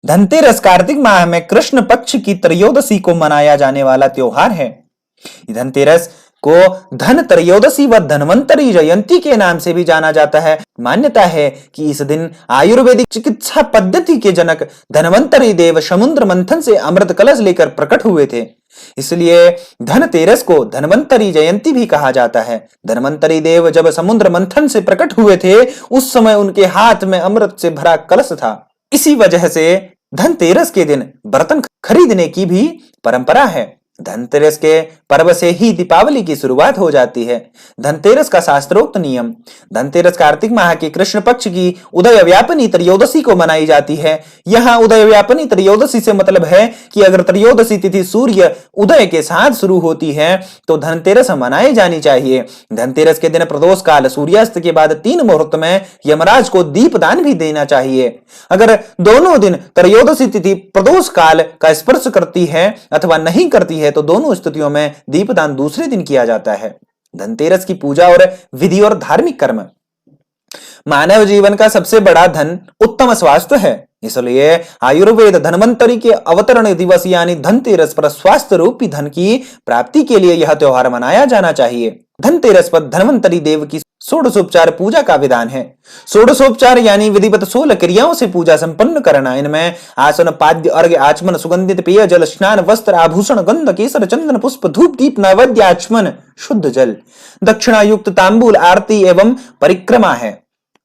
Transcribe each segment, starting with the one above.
धनतेरस कार्तिक माह में कृष्ण पक्ष की त्रयोदशी को मनाया जाने वाला त्योहार है। धनतेरस को धन त्रयोदशी व धन्वंतरी जयंती के नाम से भी जाना जाता है। मान्यता है कि इस दिन आयुर्वेदिक चिकित्सा पद्धति के जनक धन्वंतरी देव समुद्र मंथन से अमृत कलश लेकर प्रकट हुए थे, इसलिए धनतेरस को धन्वंतरी जयंती भी कहा जाता है। धन्वंतरी देव जब समुद्र मंथन से प्रकट हुए थे, उस समय उनके हाथ में अमृत से भरा कलश था। इसी वजह से धनतेरस के दिन बर्तन खरीदने की भी परंपरा है। धनतेरस के पर्व से ही दीपावली की शुरुआत हो जाती है। धनतेरस का शास्त्रोक्त नियम। धनतेरस कार्तिक माह के कृष्ण पक्ष की उदय व्यापनी त्रयोदशी को मनाई जाती है। यहाँ उदय व्यापनी त्रयोदशी से मतलब है कि अगर त्रयोदशी तिथि सूर्य उदय के साथ शुरू होती है तो धनतेरस मनाई जानी चाहिए। धनतेरस के दिन प्रदोष काल सूर्यास्त के बाद 3 मुहूर्त में यमराज को दीपदान भी देना चाहिए। अगर दोनों दिन त्रयोदशी तिथि प्रदोष काल का स्पर्श करती है अथवा नहीं करती है तो दोनों स्थितियों में दीपदान दूसरे दिन किया जाता है। धनतेरस की पूजा और विधि और धार्मिक कर्म। मानव जीवन का सबसे बड़ा धन उत्तम स्वास्थ्य है, इसलिए आयुर्वेद धन्वंतरी के अवतरण दिवस यानी धनतेरस पर स्वास्थ्य रूपी धन की प्राप्ति के लिए यह त्योहार मनाया जाना चाहिए। धनतेरस पर धन्वंतरी देव की षोडशोपचार पूजा का विधान है। षोडशोपचार यानी विधिवत 16 क्रियाओं से पूजा संपन्न करना। इनमें आसन, पाद्य, अर्घ्य, आचमन, सुगंधित पेय जल, स्नान, वस्त्र, आभूषण, गंध, केसर, चंदन, पुष्प, धूप, दीप, नैवेद्य, आचमन, शुद्ध जल, दक्षिणायुक्त तांबूल, आरती एवं परिक्रमा है।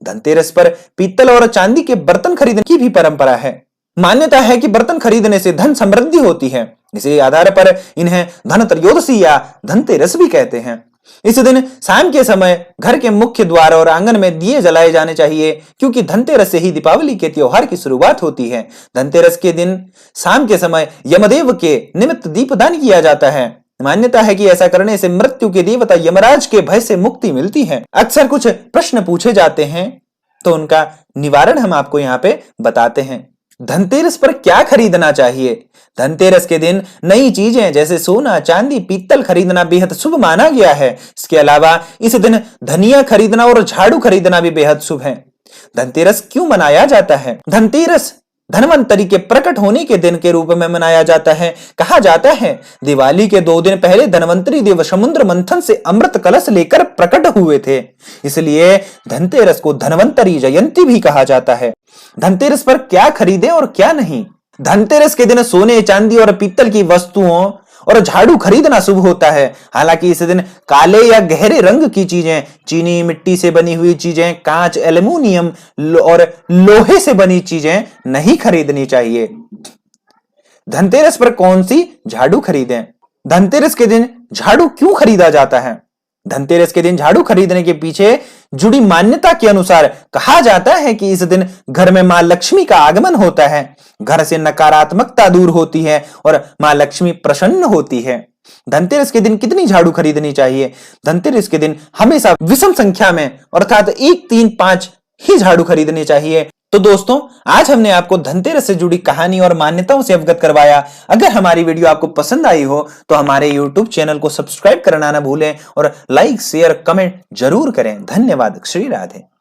धनतेरस पर पीतल और चांदी के बर्तन खरीदने की भी परंपरा है। मान्यता है कि बर्तन खरीदने से धन समृद्धि होती है। इसी आधार पर इन्हें धन त्रयोदशी या धनतेरस भी कहते हैं। इस दिन शाम के समय घर के मुख्य द्वार और आंगन में दिए जलाए जाने चाहिए, क्योंकि धनतेरस से ही दीपावली के त्योहार की शुरुआत होती है। धनतेरस के दिन शाम के समय यमदेव के निमित्त दीपदान किया जाता है। मान्यता है कि ऐसा करने से मृत्यु के देवता यमराज के भय से मुक्ति मिलती है। अक्सर कुछ प्रश्न पूछे जाते हैं तो उनका निवारण हम आपको यहाँ पे बताते हैं। धनतेरस पर क्या खरीदना चाहिए? धनतेरस के दिन नई चीजें जैसे सोना, चांदी, पीतल खरीदना बेहद शुभ माना गया है। इसके अलावा इस दिन धनिया खरीदना और झाड़ू खरीदना भी बेहद शुभ है। धनतेरस क्यों मनाया जाता है? धनतेरस धन्वंतरी के प्रकट होने के दिन के रूप में मनाया जाता है। कहा जाता है दिवाली के 2 दिन पहले धन्वंतरी देव समुद्र मंथन से अमृत कलश लेकर प्रकट हुए थे, इसलिए धनतेरस को धन्वंतरी जयंती भी कहा जाता है। धनतेरस पर क्या खरीदें और क्या नहीं? धनतेरस के दिन सोने, चांदी और पीतल की वस्तुओं और झाड़ू खरीदना शुभ होता है। हालांकि इस दिन काले या गहरे रंग की चीजें, चीनी मिट्टी से बनी हुई चीजें, कांच, एल्युमिनियम और लोहे से बनी चीजें नहीं खरीदनी चाहिए। धनतेरस पर कौन सी झाड़ू खरीदें? धनतेरस के दिन झाड़ू क्यों खरीदा जाता है? धनतेरस के दिन झाड़ू खरीदने के पीछे जुड़ी मान्यता के अनुसार कहा जाता है कि इस दिन घर में मां लक्ष्मी का आगमन होता है, घर से नकारात्मकता दूर होती है और मां लक्ष्मी प्रसन्न होती है। धनतेरस के दिन कितनी झाड़ू खरीदनी चाहिए? धनतेरस के दिन हमेशा विषम संख्या में अर्थात 1, 3, 5 ही झाड़ू खरीदनी चाहिए। तो दोस्तों, आज हमने आपको धनतेरस से जुड़ी कहानी और मान्यताओं से अवगत करवाया। अगर हमारी वीडियो आपको पसंद आई हो तो हमारे YouTube चैनल को सब्सक्राइब करना ना भूलें और लाइक, शेयर, कमेंट जरूर करें। धन्यवाद। श्री राधे।